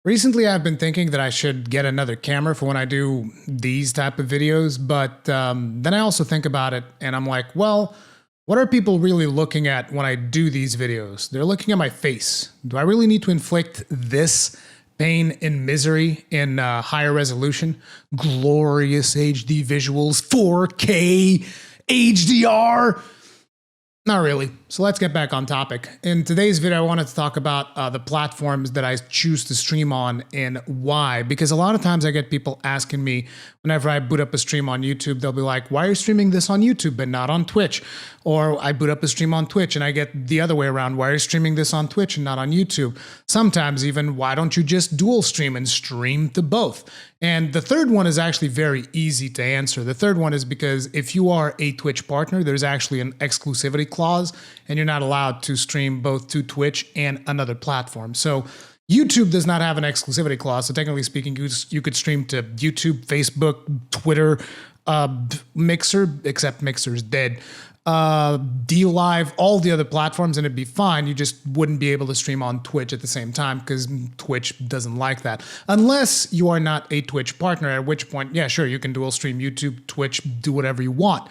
Recently, I've been thinking that I should get another camera for when I do these type of videos, but then I also think about it and I'm like, well, what are people really looking at when I do these videos? They're looking at my face. Do I really need to inflict this pain and misery in higher resolution? Glorious HD visuals, 4K, HDR? Not really. So let's get back on topic. In today's video, I wanted to talk about the platforms that I choose to stream on and why. Because a lot of times I get people asking me whenever I boot up a stream on YouTube, they'll be like, why are you streaming this on YouTube but not on Twitch? Or I boot up a stream on Twitch and I get the other way around. Why are you streaming this on Twitch and not on YouTube? Sometimes even, why don't you just dual stream and stream to both? And the third one is actually very easy to answer. The third one is because if you are a Twitch partner, there's actually an exclusivity clause and you're not allowed to stream both to Twitch and another platform. So YouTube does not have an exclusivity clause. So technically speaking, you could stream to YouTube, Facebook, Twitter, Mixer, except Mixer's dead. DLive, all the other platforms, and it'd be fine. You just wouldn't be able to stream on Twitch at the same time because Twitch doesn't like that. Unless you are not a Twitch partner, at which point, yeah, sure, you can dual stream YouTube, Twitch, do whatever you want.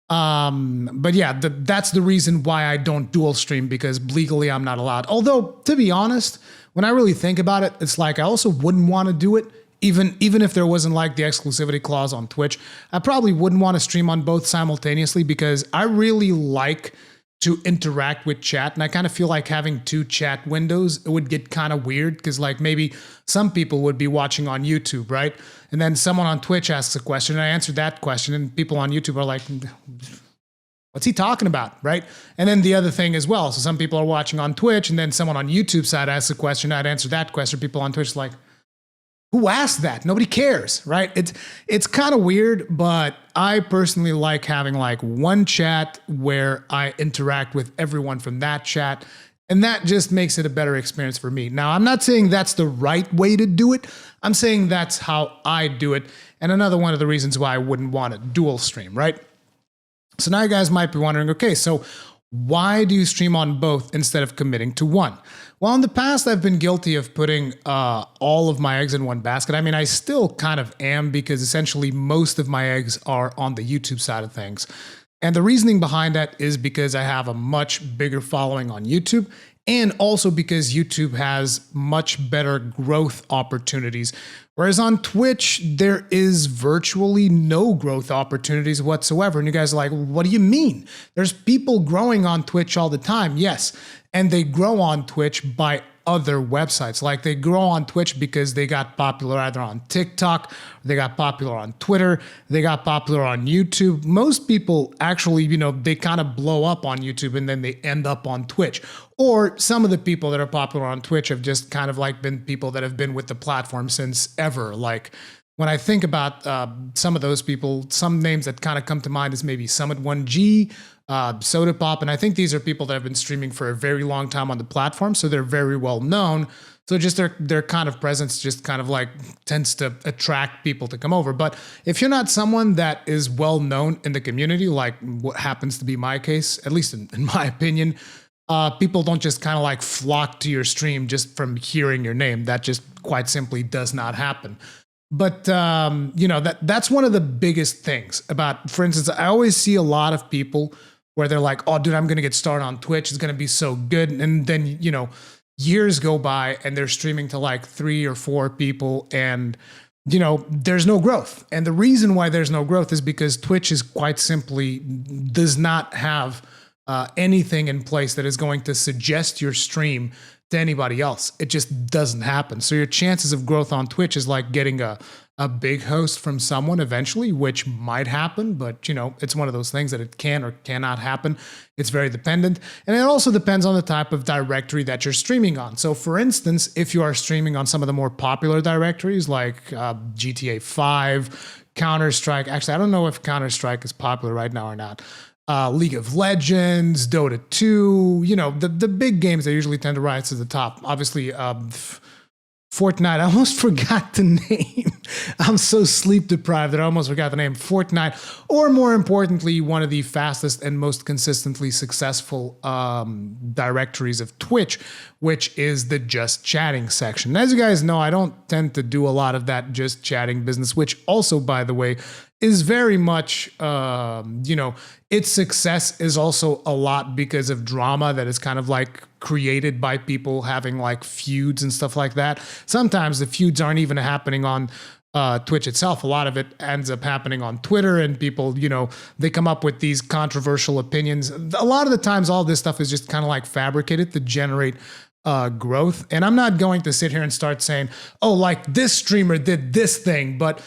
But yeah, that's the reason why I don't dual stream, because legally I'm not allowed. Although, to be honest, when I really think about it, it's like I also wouldn't want to do it. Even if there wasn't like the exclusivity clause on Twitch, I probably wouldn't want to stream on both simultaneously because I really like to interact with chat. And I kind of feel like having two chat windows, it would get kind of weird because like maybe some people would be watching on YouTube, right? And then someone on Twitch asks a question and I answer that question and people on YouTube are like, what's he talking about, right? And then the other thing as well. So some people are watching on Twitch and then someone on YouTube side asks a question, I'd answer that question. People on Twitch like, who asked that? Nobody cares, right? It's kind of weird, but I personally like having like one chat where I interact with everyone from that chat, and that just makes it a better experience for me. Now, I'm not saying that's the right way to do it. I'm saying that's how I do it, and another one of the reasons why I wouldn't want to dual stream, right? So now you guys might be wondering, okay, so why do you stream on both instead of committing to one? Well, in the past, I've been guilty of putting all of my eggs in one basket. I mean, I still kind of am because essentially most of my eggs are on the YouTube side of things. And the reasoning behind that is because I have a much bigger following on YouTube, and also because YouTube has much better growth opportunities. Whereas on Twitch, there is virtually no growth opportunities whatsoever. And you guys are like, what do you mean? There's people growing on Twitch all the time. Yes. And they grow on Twitch by other websites. Like they grow on Twitch because they got popular either on TikTok, they got popular on Twitter, they got popular on YouTube. Most people actually, they kind of blow up on YouTube and then they end up on Twitch. Or some of the people that are popular on Twitch have just kind of like been people that have been with the platform since ever. Like when I think about some of those people, some names that kind of come to mind is maybe Summit1G, Soda Pop, and I think these are people that have been streaming for a very long time on the platform, so they're very well known. So just their kind of presence just kind of like tends to attract people to come over. But if you're not someone that is well known in the community, like what happens to be my case, at least in my opinion, people don't just kind of like flock to your stream just from hearing your name. That just quite simply does not happen. But, that's one of the biggest things about, for instance, I always see a lot of people where they're like, oh, dude, I'm going to get started on Twitch. It's going to be so good. And then, years go by and they're streaming to like 3 or 4 people and, there's no growth. And the reason why there's no growth is because Twitch is quite simply does not have anything in place that is going to suggest your stream to anybody else. It just doesn't happen. So your chances of growth on Twitch is like getting a big host from someone eventually, which might happen, but it's one of those things that it can or cannot happen. It's very dependent. And it also depends on the type of directory that you're streaming on. So for instance, if you are streaming on some of the more popular directories like GTA 5, Counter-Strike, actually, I don't know if Counter-Strike is popular right now or not. League of Legends, Dota 2, the big games that usually tend to rise to the top. Obviously, Fortnite. I almost forgot the name. I'm so sleep deprived that I almost forgot the name. Fortnite, or more importantly, one of the fastest and most consistently successful directories of Twitch, which is the just chatting section. As you guys know, I don't tend to do a lot of that just chatting business, which also, by the way, is very much, its success is also a lot because of drama that is kind of like created by people having like feuds and stuff like that. Sometimes the feuds aren't even happening on Twitch itself. A lot of it ends up happening on Twitter, and people, they come up with these controversial opinions. A lot of the times, all this stuff is just kind of like fabricated to generate growth. And I'm not going to sit here and start saying, oh, like this streamer did this thing. But,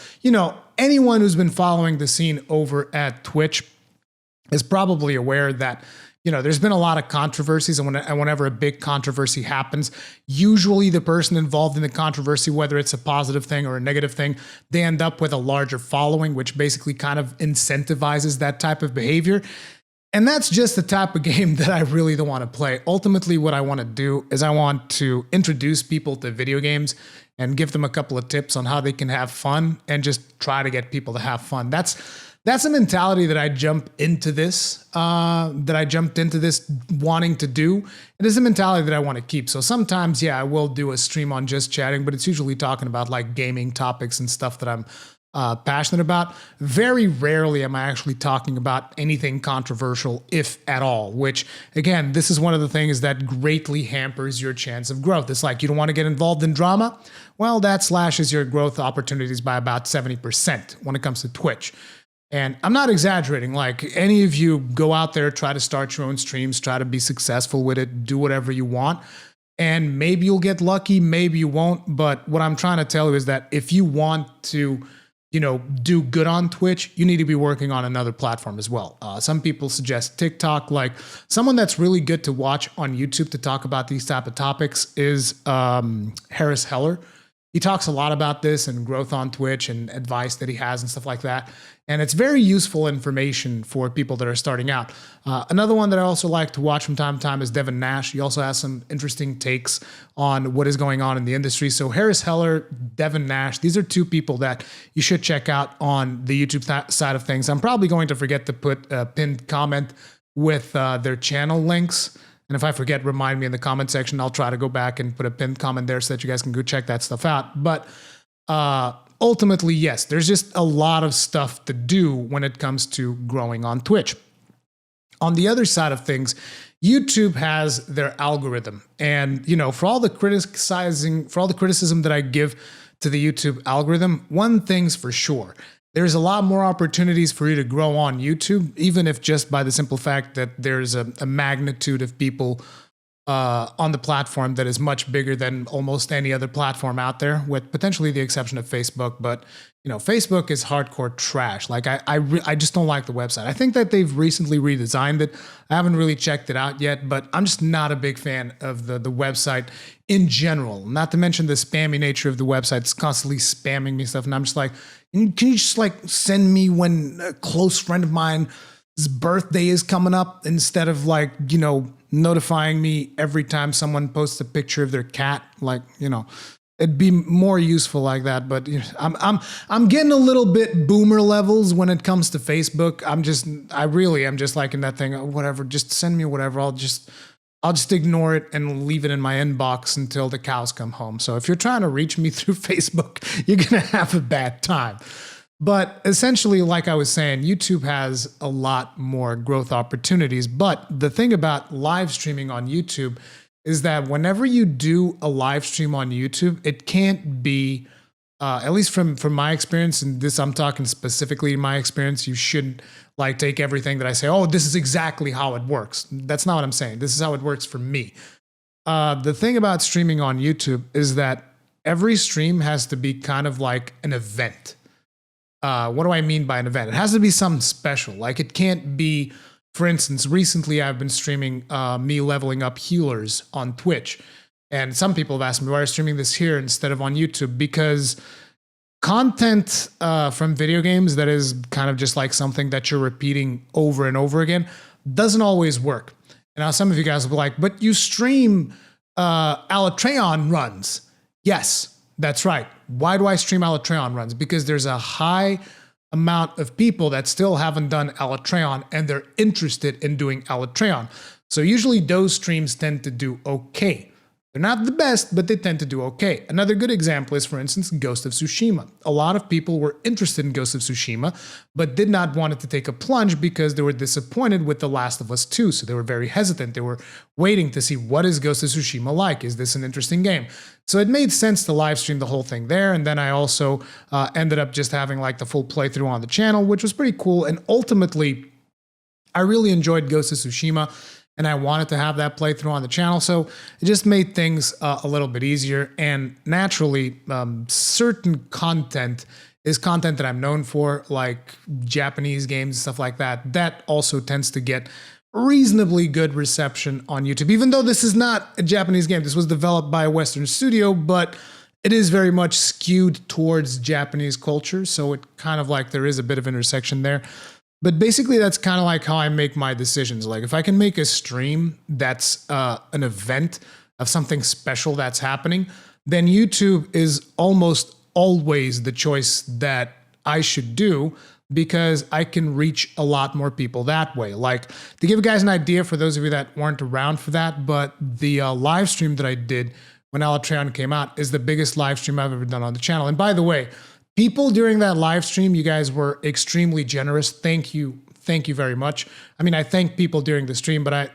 anyone who's been following the scene over at Twitch is probably aware that, there's been a lot of controversies, and whenever a big controversy happens, usually the person involved in the controversy, whether it's a positive thing or a negative thing, they end up with a larger following, which basically kind of incentivizes that type of behavior. And that's just the type of game that I really don't want to play. Ultimately, what I want to do is I want to introduce people to video games and give them a couple of tips on how they can have fun and just try to get people to have fun. That's a mentality that I jumped into this wanting to do. It is a mentality that I want to keep. So sometimes, yeah, I will do a stream on just chatting, but it's usually talking about like gaming topics and stuff that I'm passionate about. Very rarely am I actually talking about anything controversial, if at all, which again, this is one of the things that greatly hampers your chance of growth. It's like, you don't want to get involved in drama? Well, that slashes your growth opportunities by about 70% when it comes to Twitch. And I'm not exaggerating. Like, any of you go out there, try to start your own streams, try to be successful with it, do whatever you want. And maybe you'll get lucky, maybe you won't. But what I'm trying to tell you is that if you want to do good on Twitch, you need to be working on another platform as well. Some people suggest TikTok. Like, someone that's really good to watch on YouTube to talk about these type of topics is Harris Heller. He talks a lot about this and growth on Twitch and advice that he has and stuff like that. And it's very useful information for people that are starting out. Another one that I also like to watch from time to time is Devin Nash. He also has some interesting takes on what is going on in the industry. So Harris Heller, Devin Nash, these are two people that you should check out on the YouTube side of things. I'm probably going to forget to put a pinned comment with their channel links. And if I forget, remind me in the comment section. I'll try to go back and put a pinned comment there so that you guys can go check that stuff out. But ultimately, yes, there's just a lot of stuff to do when it comes to growing on Twitch. On the other side of things, YouTube has their algorithm. And, for all the criticism that I give to the YouTube algorithm, one thing's for sure. There's a lot more opportunities for you to grow on YouTube, even if just by the simple fact that there's a magnitude of people on the platform that is much bigger than almost any other platform out there, with potentially the exception of Facebook. But, Facebook is hardcore trash. Like, I just don't like the website. I think that they've recently redesigned it. I haven't really checked it out yet, but I'm just not a big fan of the website in general. Not to mention the spammy nature of the website. It's constantly spamming me stuff. And I'm just like, can you just like send me when a close friend of mine's birthday is coming up, instead of like, notifying me every time someone posts a picture of their cat? Like, it'd be more useful like that. But I'm getting a little bit boomer levels when it comes to Facebook. I'm just like in that thing, whatever, just send me whatever. I'll just ignore it and leave it in my inbox until the cows come home. So if you're trying to reach me through Facebook, you're going to have a bad time. But essentially, like I was saying, YouTube has a lot more growth opportunities. But the thing about live streaming on YouTube is that whenever you do a live stream on YouTube, it can't be, at least from my experience, and this I'm talking specifically in my experience, you shouldn't like take everything that I say, oh, this is exactly how it works. That's not what I'm saying. This is how it works for me. The thing about streaming on YouTube is that every stream has to be kind of like an event. What do I mean by an event? It has to be something special. Like, it can't be, for instance, recently I've been streaming me leveling up healers on Twitch. And some people have asked me, why are you streaming this here instead of on YouTube? Because content from video games that is kind of just like something that you're repeating over and over again doesn't always work. And now some of you guys will be like, but you stream Alatreon runs. Yes, That's right. Why do I stream Alatreon runs? Because there's a high amount of people that still haven't done Alatreon and they're interested in doing Alatreon. So usually those streams tend to do okay. They're not the best, but they tend to do okay. Another good example is, for instance, Ghost of Tsushima. A lot of people were interested in Ghost of Tsushima, but did not want it to take a plunge because they were disappointed with The Last of Us 2. So they were very hesitant. They were waiting to see, what is Ghost of Tsushima like? Is this an interesting game? So it made sense to live stream the whole thing there. And then I also ended up just having like the full playthrough on the channel, which was pretty cool. And ultimately, I really enjoyed Ghost of Tsushima, and I wanted to have that playthrough on the channel. So it just made things a little bit easier. And naturally, certain content is content that I'm known for, like Japanese games, stuff like that. That also tends to get reasonably good reception on YouTube. Even though this is not a Japanese game, this was developed by a Western studio, but it is very much skewed towards Japanese culture. So it kind of like there is a bit of intersection there. But basically, that's kind of like how I make my decisions. Like if I can make a stream that's an event of something special that's happening, then YouTube is almost always the choice that I should do, because I can reach a lot more people that way. Like, to give you guys an idea, for those of you that weren't around for that, but the live stream that I did when Alatreon came out is the biggest live stream I've ever done on the channel. And by the way, people during that live stream, you guys were extremely generous. Thank you. Thank you very much. I mean, I thank people during the stream, but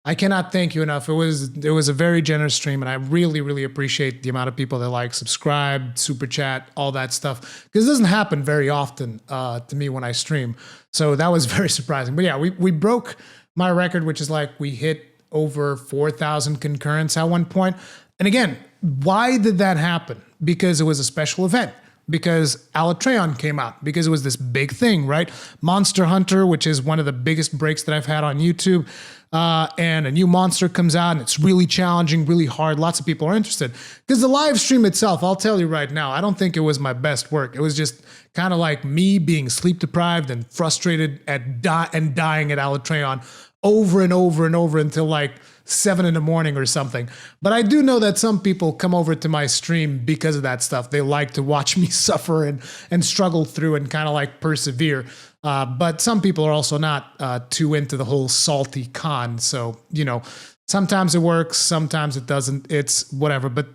I cannot thank you enough. It was a very generous stream, and I really, really appreciate the amount of people that like, subscribe, super chat, all that stuff, because it doesn't happen very often to me when I stream. So that was very surprising. But yeah, we broke my record, which is like we hit over 4,000 concurrents at one point. And again, why did that happen? Because it was a special event. Because Alatreon came out, because it was this big thing, right? Monster Hunter, which is one of the biggest breaks that I've had on YouTube, and a new monster comes out, and it's really challenging, really hard. Lots of people are interested. Because the live stream itself, I'll tell you right now, I don't think it was my best work. It was just kind of like me being sleep deprived and frustrated and dying at Alatreon over and over and over until like 7 in the morning or something. But I do know that some people come over to my stream because of that stuff. They like to watch me suffer and struggle through and kind of like persevere. But some people are also not too into the whole salty con. So, you know, sometimes it works, sometimes it doesn't. It's whatever. But,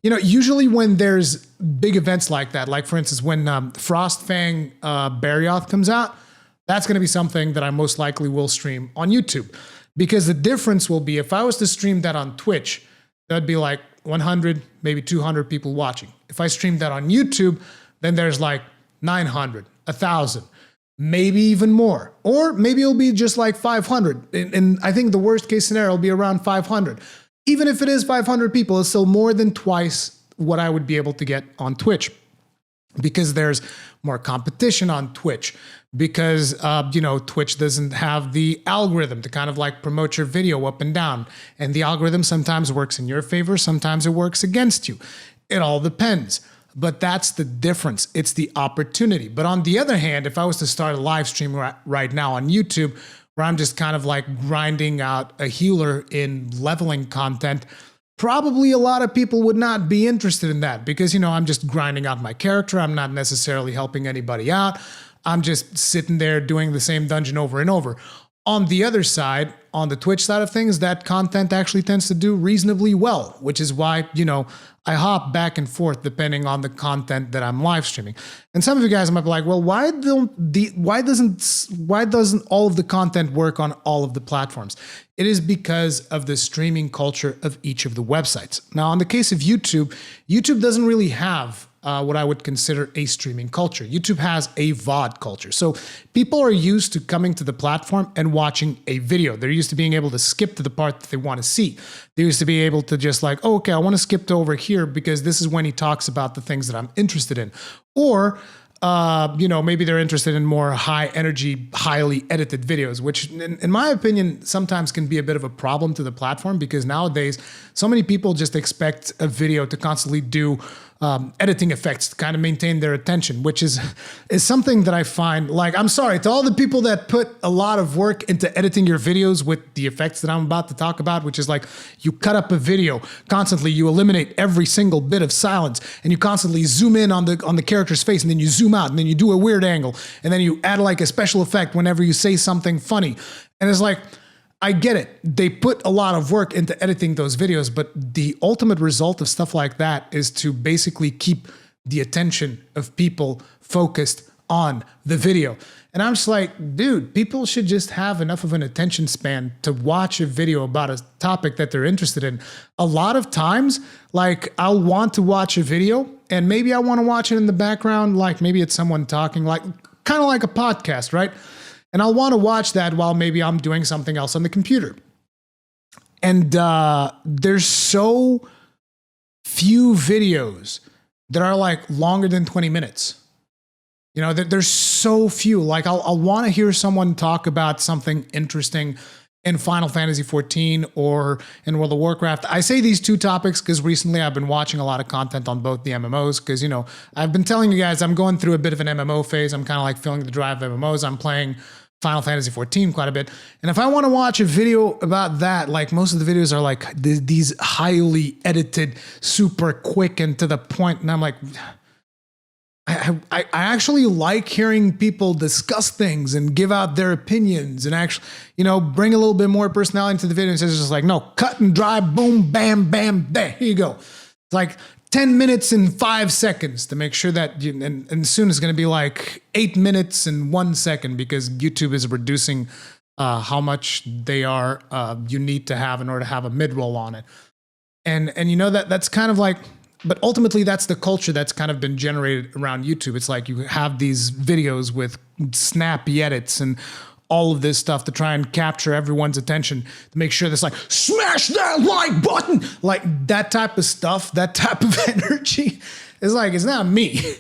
you know, usually when there's big events like that, like for instance, when Frostfang Barioth comes out, that's going to be something that I most likely will stream on YouTube. Because the difference will be, if I was to stream that on Twitch, that'd be like 100, maybe 200 people watching. If I stream that on YouTube, then there's like 900, 1,000, maybe even more. Or maybe it'll be just like 500. And I think the worst case scenario will be around 500. Even if it is 500 people, it's still more than twice what I would be able to get on Twitch. Because there's more competition on Twitch, because you know, Twitch doesn't have the algorithm to kind of like promote your video up and down, and the algorithm sometimes works in your favor, sometimes it works against you. It all depends. But that's the difference. It's the opportunity. But on the other hand, if I was to start a live stream right now on YouTube, where I'm just kind of like grinding out a healer in leveling content, probably a lot of people would not be interested in that, because, you know, I'm just grinding out my character. I'm not necessarily helping anybody out. I'm just sitting there doing the same dungeon over and over. On the other side, on the Twitch side of things, that content actually tends to do reasonably well, which is why, you know, I hop back and forth depending on the content that I'm live streaming. And some of you guys might be like, well, why doesn't all of the content work on all of the platforms? It is because of the streaming culture of each of the websites. Now, in the case of YouTube, YouTube doesn't really have what I would consider a streaming culture. YouTube has a VOD culture. So people are used to coming to the platform and watching a video. They're used to being able to skip to the part that they want to see. They used to be able to just like, oh, okay, I want to skip to over here because this is when he talks about the things that I'm interested in. Or you know, maybe they're interested in more high energy, highly edited videos, which in my opinion, sometimes can be a bit of a problem to the platform, because nowadays so many people just expect a video to constantly do editing effects to kind of maintain their attention, which is something that I find, like, I'm sorry to all the people that put a lot of work into editing your videos with the effects that I'm about to talk about, which is like you cut up a video constantly, you eliminate every single bit of silence, and you constantly zoom in on the character's face, and then you zoom out, and then you do a weird angle, and then you add like a special effect whenever you say something funny. And it's like, I get it. They put a lot of work into editing those videos, but the ultimate result of stuff like that is to basically keep the attention of people focused on the video. And I'm just like, dude, people should just have enough of an attention span to watch a video about a topic that they're interested in. A lot of times, like, I'll want to watch a video and maybe I want to watch it in the background, like maybe it's someone talking, like kind of like a podcast, right? And I'll want to watch that while maybe I'm doing something else on the computer. And there's so few videos that are like longer than 20 minutes. You know, there's so few. Like I'll want to hear someone talk about something interesting in Final Fantasy XIV or in World of Warcraft. I say these two topics because recently I've been watching a lot of content on both the MMOs because, you know, I've been telling you guys I'm going through a bit of an MMO phase. I'm kind of like feeling the drive of MMOs. I'm playing Final Fantasy XIV quite a bit. And if I want to watch a video about that, like most of the videos are like these highly edited, super quick and to the point. And I'm like, I actually like hearing people discuss things and give out their opinions and actually, you know, bring a little bit more personality into the video. And it's just like, no, cut and dry, boom, bam, bam, there you go. It's like 10 minutes and 5 seconds to make sure that you, and soon it's going to be like 8 minutes and 1 second because YouTube is reducing how much you need to have in order to have a mid-roll on it. And you know, that's kind of like, but ultimately that's the culture that's kind of been generated around YouTube. It's like you have these videos with snappy edits and all of this stuff to try and capture everyone's attention to make sure that's like, smash that like button, like that type of stuff, that type of energy is like, it's not me.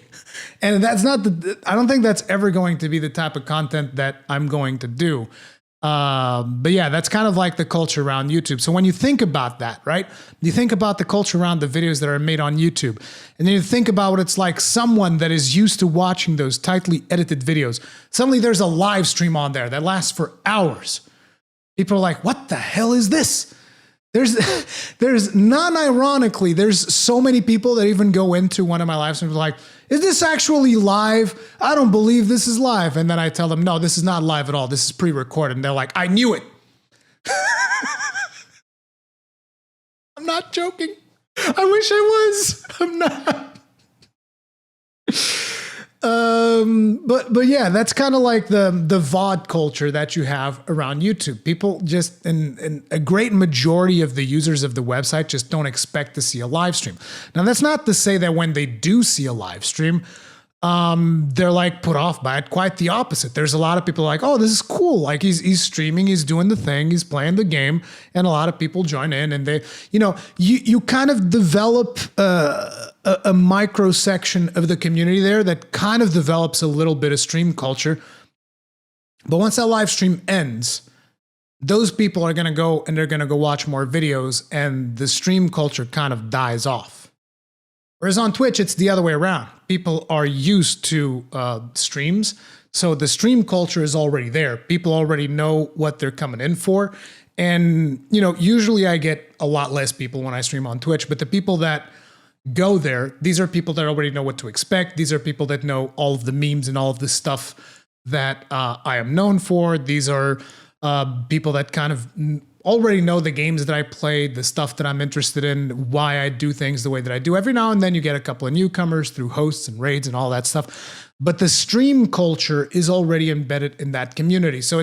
And that's not I don't think that's ever going to be the type of content that I'm going to do. But yeah, that's kind of like the culture around YouTube. So when you think about that, right, you think about the culture around the videos that are made on YouTube, and then you think about what it's like someone that is used to watching those tightly edited videos. Suddenly there's a live stream on there that lasts for hours. People are like, what the hell is this? There's non-ironically, there's so many people that even go into one of my live streams like, is this actually live? I don't believe this is live. And then I tell them, no, this is not live at all. This is pre-recorded. And they're like, I knew it. I'm not joking. I wish I was. I'm not. But yeah, that's kind of like the VOD culture that you have around YouTube. People just, and a great majority of the users of the website just don't expect to see a live stream. Now, that's not to say that when they do see a live stream, they're like put off by it. Quite the opposite. There's a lot of people like, oh, this is cool. Like he's streaming, he's doing the thing, he's playing the game, and a lot of people join in, and they, you know, you kind of develop a micro section of the community there that kind of develops a little bit of stream culture. But once that live stream ends, those people are going to go and they're going to go watch more videos, and the stream culture kind of dies off. Whereas on Twitch, it's the other way around. People are used to streams, so the stream culture is already there. People already know what they're coming in for. And, you know, usually I get a lot less people when I stream on Twitch, but the people that go there, these are people that already know what to expect. These are people that know all of the memes and all of the stuff that I am known for. These are people that kind of already know the games that I play, the stuff that I'm interested in, why I do things the way that I do. Every now and then you get a couple of newcomers through hosts and raids and all that stuff. But the stream culture is already embedded in that community. So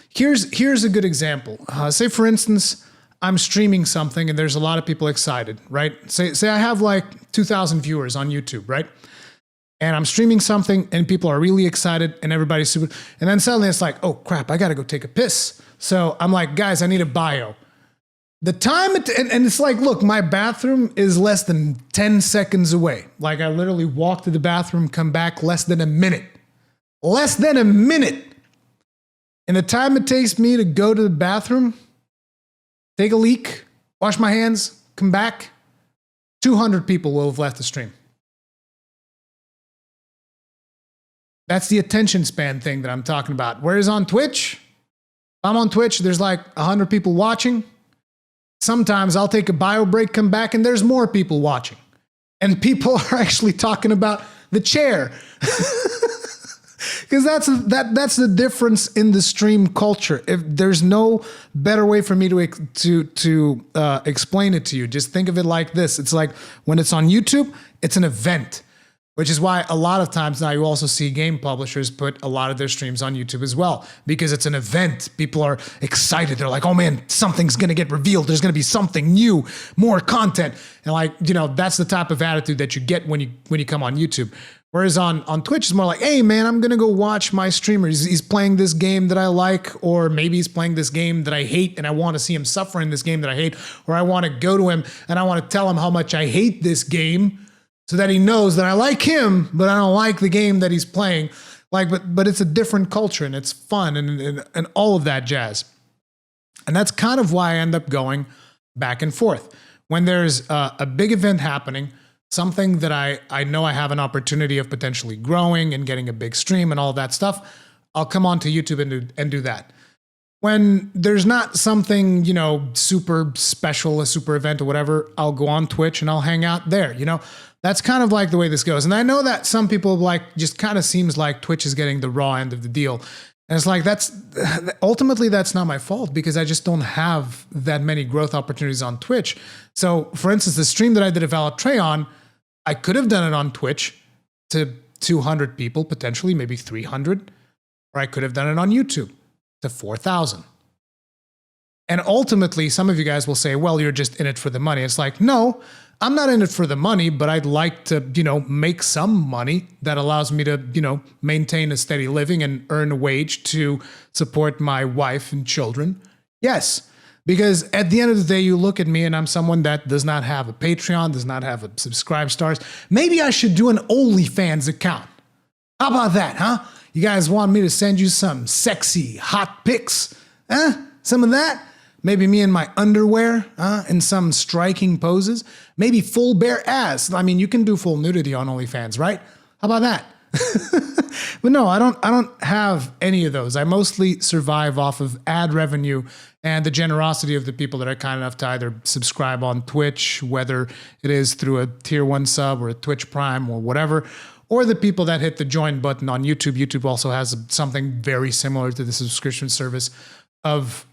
here's a good example. Say, for instance, I'm streaming something and there's a lot of people excited, right? Say I have like 2,000 viewers on YouTube, right? And I'm streaming something and people are really excited and everybody's super, and then suddenly it's like, oh crap, I gotta go take a piss. So I'm like, guys, I need a bio. The time, and it's like, look, my bathroom is less than 10 seconds away. Like I literally walk to the bathroom, come back less than a minute. Less than a minute. And the time it takes me to go to the bathroom, take a leak, wash my hands, come back, 200 people will have left the stream. That's the attention span thing that I'm talking about. Whereas on Twitch, if I'm on Twitch, there's like 100 people watching. Sometimes I'll take a bio break, come back, and there's more people watching. And people are actually talking about the chair. Because that's the difference in the stream culture. If there's no better way for me to explain it to you, just think of it like this. It's like when it's on YouTube, it's an event, which is why a lot of times now you also see game publishers put a lot of their streams on YouTube as well, because it's an event. People are excited. They're like, oh man, something's going to get revealed. There's going to be something new, more content. And like, you know, that's the type of attitude that you get when you come on YouTube. Whereas on Twitch, it's more like, hey, man, I'm going to go watch my streamer. He's playing this game that I like, or maybe he's playing this game that I hate, and I want to see him suffer in this game that I hate, or I want to go to him and I want to tell him how much I hate this game so that he knows that I like him, but I don't like the game that he's playing. Like, but it's a different culture, and it's fun and all of that jazz. And that's kind of why I end up going back and forth. When there's a big event happening, something that I know I have an opportunity of potentially growing and getting a big stream and all that stuff, I'll come onto YouTube and do that. When there's not something, you know, super special, a super event or whatever, I'll go on Twitch and I'll hang out there. You know, that's kind of like the way this goes. And I know that some people like, just kind of seems like Twitch is getting the raw end of the deal. And it's like, ultimately that's not my fault, because I just don't have that many growth opportunities on Twitch. So for instance, the stream that I did of Trey on, I could have done it on Twitch to 200 people, potentially, maybe 300, or I could have done it on YouTube to 4,000. And ultimately, some of you guys will say, well, you're just in it for the money. It's like, no, I'm not in it for the money, but I'd like to, you know, make some money that allows me to, you know, maintain a steady living and earn a wage to support my wife and children. Yes. Because at the end of the day, you look at me and I'm someone that does not have a Patreon, does not have a subscribe stars. Maybe I should do an OnlyFans account. How about that, huh? You guys want me to send you some sexy, hot pics? Some of that? Maybe me in my underwear, in some striking poses. Maybe full bare ass. I mean, you can do full nudity on OnlyFans, right? How about that? But no, I don't have any of those. I mostly survive off of ad revenue and the generosity of the people that are kind enough to either subscribe on Twitch, whether it is through a tier 1 sub or a Twitch Prime or whatever, or the people that hit the join button on YouTube. YouTube also has something very similar to the subscription service of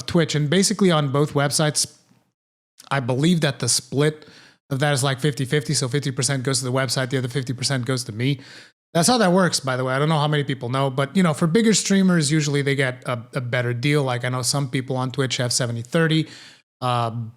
Twitch. And basically on both websites, I believe that the split of that is like 50-50. So 50% goes to the website, the other 50% goes to me. That's how that works, by the way. I don't know how many people know, but you know, for bigger streamers, usually they get a better deal. Like I know some people on Twitch have 70-30.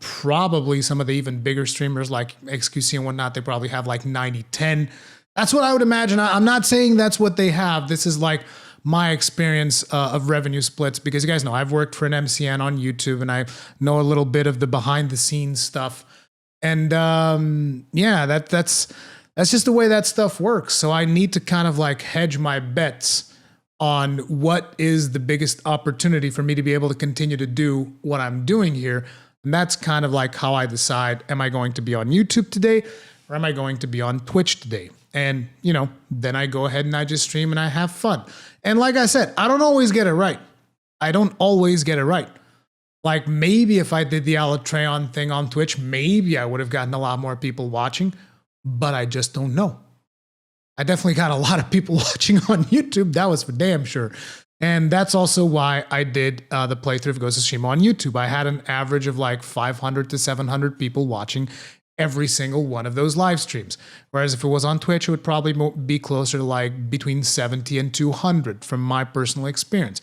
Probably some of the even bigger streamers like XQC and whatnot, they probably have like 90-10. That's what I would imagine. I'm not saying that's what they have. This is like my experience of revenue splits, because you guys know I've worked for an MCN on YouTube and I know a little bit of the behind the scenes stuff. And yeah, that's just the way that stuff works. So I need to kind of like hedge my bets on what is the biggest opportunity for me to be able to continue to do what I'm doing here. And that's kind of like how I decide, am I going to be on YouTube today or am I going to be on Twitch today? And, you know, then I go ahead and I just stream and I have fun. And like I said, I don't always get it right. I don't always get it right. Like maybe if I did the Alatreon thing on Twitch, maybe I would have gotten a lot more people watching, but I just don't know. I definitely got a lot of people watching on YouTube. That was for damn sure. And that's also why I did the playthrough of Ghost of Tsushima on YouTube. I had an average of like 500 to 700 people watching every single one of those live streams. Whereas if it was on Twitch, it would probably be closer to like between 70 and 200 from my personal experience.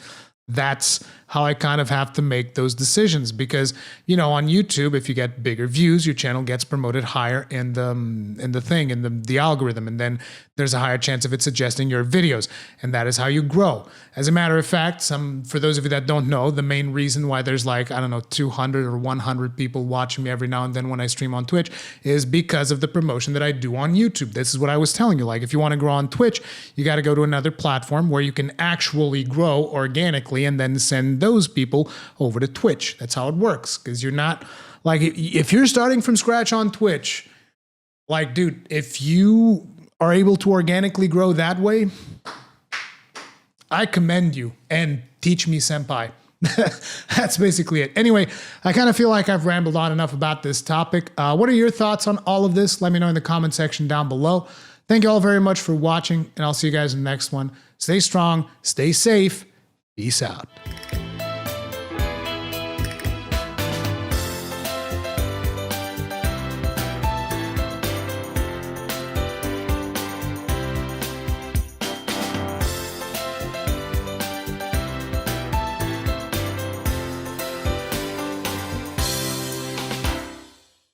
That's how I kind of have to make those decisions, because, you know, on YouTube, if you get bigger views, your channel gets promoted higher in the algorithm, and then there's a higher chance of it suggesting your videos, and that is how you grow. As a matter of fact, for those of you that don't know, the main reason why there's like, I don't know, 200 or 100 people watching me every now and then when I stream on Twitch is because of the promotion that I do on YouTube. This is what I was telling you. Like, if you want to grow on Twitch, you got to go to another platform where you can actually grow organically and then send those people over to Twitch. That's how it works. Because you're not like, if you're starting from scratch on Twitch, like, dude, if you are able to organically grow that way, I commend you and teach me, senpai. That's basically it. Anyway, I kind of feel like I've rambled on enough about this topic. What are your thoughts on all of this? Let me know in the comment section down below. Thank you all very much for watching, and I'll see you guys in the next one. Stay strong, stay safe, peace out.